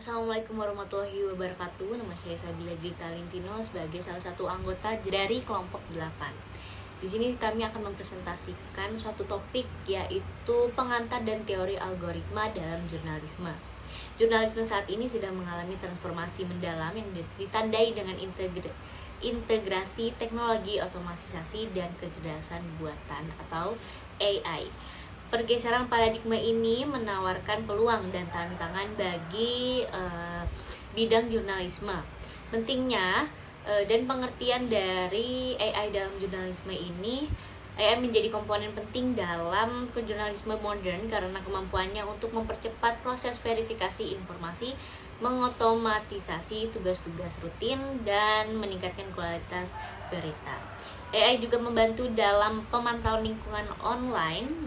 Assalamualaikum warahmatullahi wabarakatuh. Nama saya Sabila Gita Lintino sebagai salah satu anggota dari kelompok 8. Di sini kami akan mempresentasikan suatu topik, yaitu pengantar dan teori algoritma dalam jurnalisme. Jurnalisme saat ini sedang mengalami transformasi mendalam yang ditandai dengan integrasi teknologi otomatisasi dan kecerdasan buatan atau AI. Pergeseran paradigma ini menawarkan peluang dan tantangan bagi bidang jurnalisme. Pentingnya dan pengertian dari AI dalam jurnalisme ini, AI menjadi komponen penting dalam jurnalisme modern karena kemampuannya untuk mempercepat proses verifikasi informasi, mengotomatisasi tugas-tugas rutin, dan meningkatkan kualitas berita. AI juga membantu dalam pemantauan lingkungan online,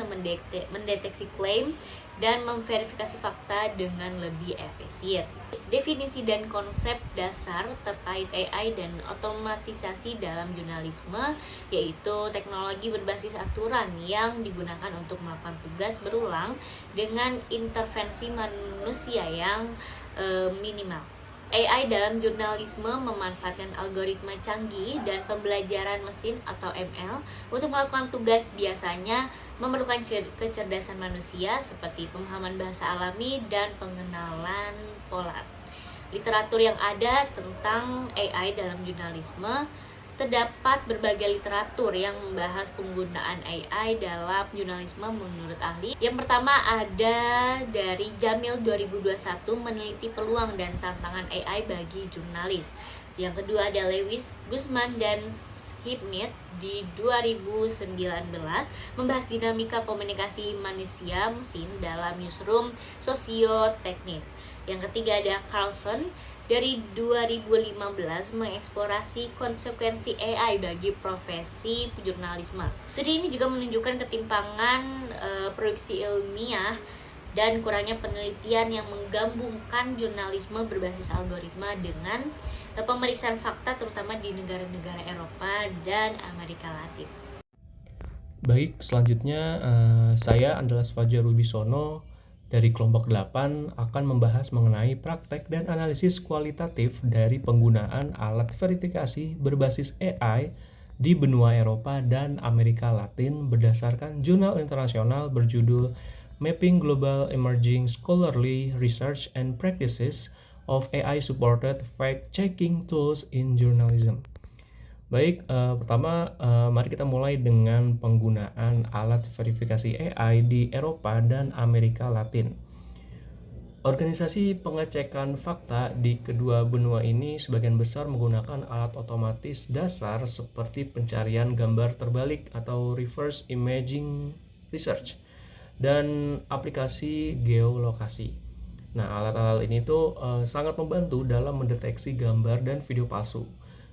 mendeteksi klaim, dan memverifikasi fakta dengan lebih efisien. Definisi dan konsep dasar terkait AI dan otomatisasi dalam jurnalisme yaitu teknologi berbasis aturan yang digunakan untuk melakukan tugas berulang dengan intervensi manusia yang minimal. AI dalam jurnalisme memanfaatkan algoritma canggih dan pembelajaran mesin atau ML untuk melakukan tugas, biasanya memerlukan kecerdasan manusia seperti pemahaman bahasa alami dan pengenalan pola. Literatur yang ada tentang AI dalam jurnalisme: terdapat berbagai literatur yang membahas penggunaan AI dalam jurnalisme menurut ahli. Yang pertama ada dari Jamil 2021, meneliti peluang dan tantangan AI bagi jurnalis. Yang kedua ada Lewis, Guzman, dan Schmidt di 2019, membahas dinamika komunikasi manusia mesin dalam newsroom sosioteknis. Yang ketiga ada Carlson dari 2015, mengeksplorasi konsekuensi AI bagi profesi jurnalisme. Studi ini juga menunjukkan ketimpangan produksi ilmiah dan kurangnya penelitian yang menggabungkan jurnalisme berbasis algoritma dengan pemeriksaan fakta, terutama di negara-negara Eropa dan Amerika Latin. Baik, selanjutnya saya Andalas Fajar Wibisono dari kelompok 8 akan membahas mengenai praktek dan analisis kualitatif dari penggunaan alat verifikasi berbasis AI di benua Eropa dan Amerika Latin berdasarkan jurnal internasional berjudul Mapping Global Emerging Scholarly Research and Practices of AI-Supported Fact-Checking Tools in Journalism. Baik, pertama mari kita mulai dengan penggunaan alat verifikasi AI di Eropa dan Amerika Latin. Organisasi pengecekan fakta di kedua benua ini sebagian besar menggunakan alat otomatis dasar seperti pencarian gambar terbalik atau reverse imaging research dan aplikasi geolokasi. Nah, alat-alat ini tuh sangat membantu dalam mendeteksi gambar dan video palsu.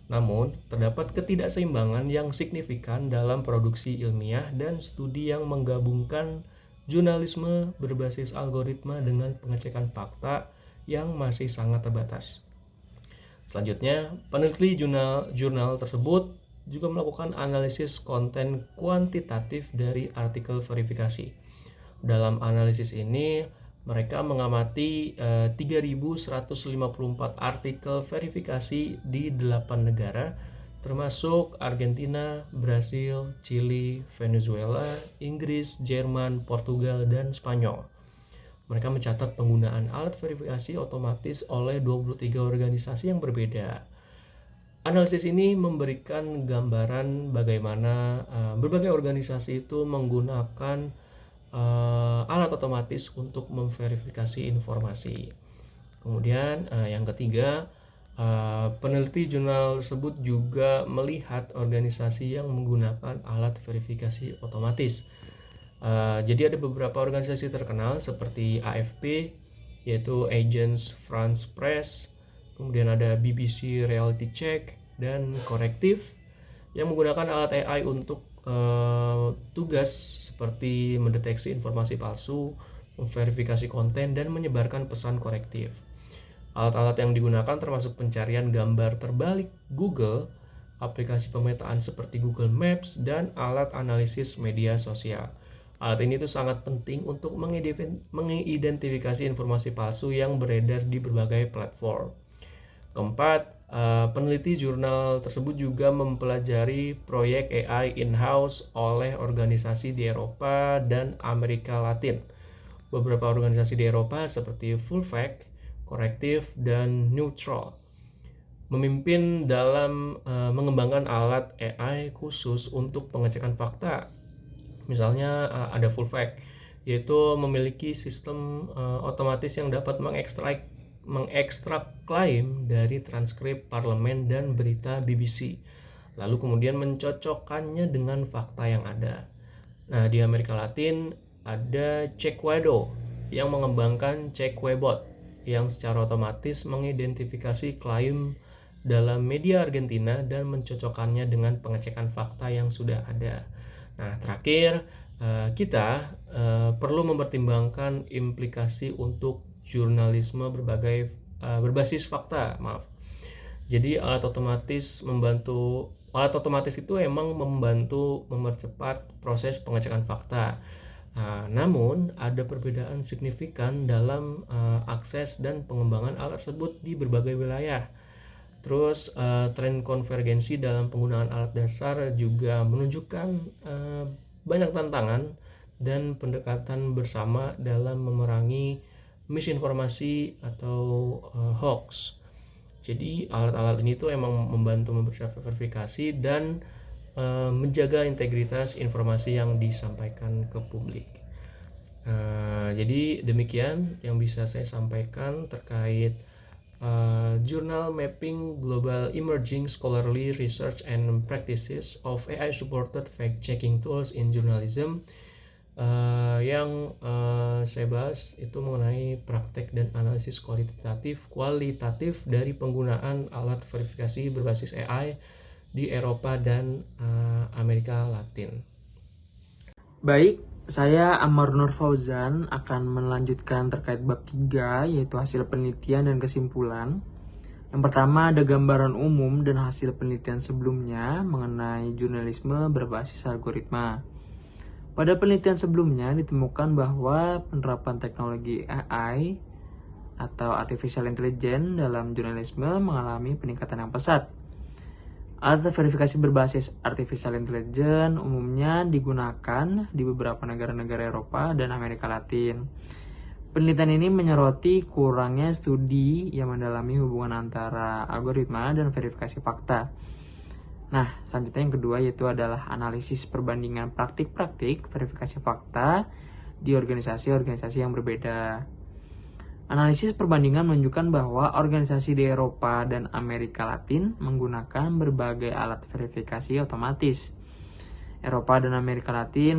Namun, terdapat ketidakseimbangan yang signifikan dalam produksi ilmiah dan studi yang menggabungkan jurnalisme berbasis algoritma dengan pengecekan fakta yang masih sangat terbatas. Selanjutnya, peneliti jurnal tersebut juga melakukan analisis konten kuantitatif dari artikel verifikasi. Dalam analisis ini, mereka mengamati 3.154 artikel verifikasi di 8 negara, termasuk Argentina, Brasil, Chili, Venezuela, Inggris, Jerman, Portugal, dan Spanyol. Mereka mencatat penggunaan alat verifikasi otomatis oleh 23 organisasi yang berbeda. Analisis ini memberikan gambaran bagaimana berbagai organisasi itu menggunakan alat otomatis untuk memverifikasi informasi. Kemudian yang ketiga, peneliti jurnal tersebut juga melihat organisasi yang menggunakan alat verifikasi otomatis. Jadi ada beberapa organisasi terkenal seperti AFP, yaitu Agence France Presse, kemudian ada BBC Reality Check, dan Corrective yang menggunakan alat AI untuk tugas seperti mendeteksi informasi palsu, memverifikasi konten, dan menyebarkan pesan korektif. Alat-alat yang digunakan termasuk pencarian gambar terbalik Google, aplikasi pemetaan seperti Google Maps, dan alat analisis media sosial. Alat ini tuh sangat penting untuk mengidentifikasi informasi palsu yang beredar di berbagai platform. Keempat, peneliti jurnal tersebut juga mempelajari proyek AI in-house oleh organisasi di Eropa dan Amerika Latin. Beberapa organisasi di Eropa seperti Full Fact, Corrective, dan Neutral memimpin dalam mengembangkan alat AI khusus untuk pengecekan fakta. Misalnya ada Full Fact, yaitu memiliki sistem otomatis yang dapat mengekstrak klaim dari transkrip parlemen dan berita BBC, lalu kemudian mencocokkannya dengan fakta yang ada. Nah, di Amerika Latin ada Checkwedo yang mengembangkan Checkwebot yang secara otomatis mengidentifikasi klaim dalam media Argentina dan mencocokkannya dengan pengecekan fakta yang sudah ada. Nah, terakhir kita perlu mempertimbangkan implikasi untuk jurnalisme berbasis fakta, Jadi alat otomatis itu emang membantu mempercepat proses pengecekan fakta. Namun ada perbedaan signifikan dalam akses dan pengembangan alat tersebut di berbagai wilayah. Terus tren konvergensi dalam penggunaan alat dasar juga menunjukkan banyak tantangan dan pendekatan bersama dalam memerangi misinformasi atau hoax. Jadi alat-alat ini tuh emang membantu memverifikasi dan menjaga integritas informasi yang disampaikan ke publik. Jadi demikian yang bisa saya sampaikan terkait Journal Mapping Global Emerging Scholarly Research and Practices of AI Supported Fact-Checking Tools in Journalism. Yang saya bahas itu mengenai praktek dan analisis kualitatif dari penggunaan alat verifikasi berbasis AI di Eropa dan Amerika Latin. Baik, saya Ammar Nur Fauzan akan melanjutkan terkait bab 3, yaitu hasil penelitian dan kesimpulan. Yang pertama ada gambaran umum dan hasil penelitian sebelumnya mengenai jurnalisme berbasis algoritma. Pada penelitian sebelumnya ditemukan bahwa penerapan teknologi AI atau Artificial Intelligence dalam jurnalisme mengalami peningkatan yang pesat. Alat verifikasi berbasis Artificial Intelligence umumnya digunakan di beberapa negara-negara Eropa dan Amerika Latin. Penelitian ini menyoroti kurangnya studi yang mendalami hubungan antara algoritma dan verifikasi fakta. Nah, selanjutnya yang kedua yaitu adalah analisis perbandingan praktik-praktik verifikasi fakta di organisasi-organisasi yang berbeda. Analisis perbandingan menunjukkan bahwa organisasi di Eropa dan Amerika Latin menggunakan berbagai alat verifikasi otomatis. Eropa dan Amerika Latin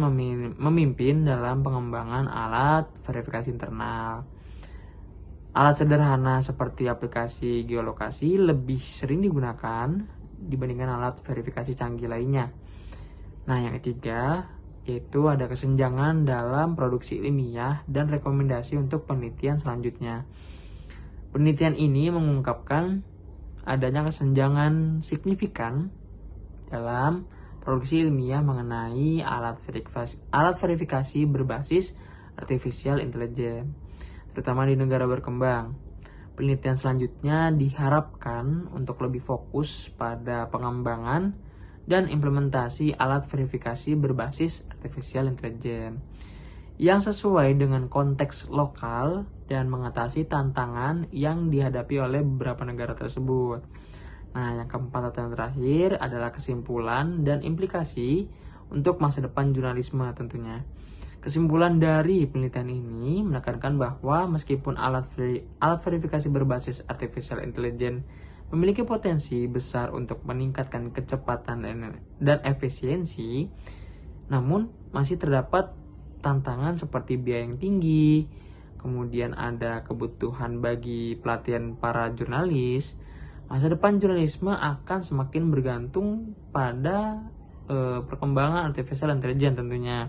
memimpin dalam pengembangan alat verifikasi internal. Alat sederhana seperti aplikasi geolokasi lebih sering digunakan dibandingkan alat verifikasi canggih lainnya. Nah, yang ketiga yaitu ada kesenjangan dalam produksi ilmiah dan rekomendasi untuk penelitian selanjutnya. Penelitian ini mengungkapkan adanya kesenjangan signifikan dalam produksi ilmiah mengenai alat verifikasi berbasis Artificial Intelligence, terutama di negara berkembang. Penelitian selanjutnya diharapkan untuk lebih fokus pada pengembangan dan implementasi alat verifikasi berbasis Artificial Intelligence yang sesuai dengan konteks lokal dan mengatasi tantangan yang dihadapi oleh beberapa negara tersebut. Nah, yang keempat atau yang terakhir adalah kesimpulan dan implikasi untuk masa depan jurnalisme tentunya. Kesimpulan dari penelitian ini menekankan bahwa meskipun alat verifikasi berbasis Artificial Intelligence memiliki potensi besar untuk meningkatkan kecepatan dan efisiensi, namun masih terdapat tantangan seperti biaya yang tinggi, kemudian ada kebutuhan bagi pelatihan para jurnalis. Masa depan jurnalisme akan semakin bergantung pada perkembangan Artificial Intelligence tentunya.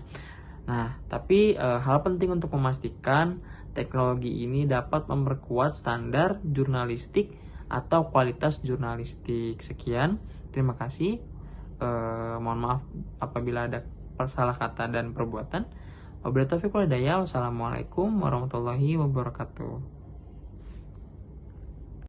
Nah, tapi hal penting untuk memastikan teknologi ini dapat memperkuat standar jurnalistik atau kualitas jurnalistik. Sekian, terima kasih. Mohon maaf apabila ada salah kata dan perbuatan. Wabillahi taufiq wal hidayah. Wassalamualaikum warahmatullahi wabarakatuh.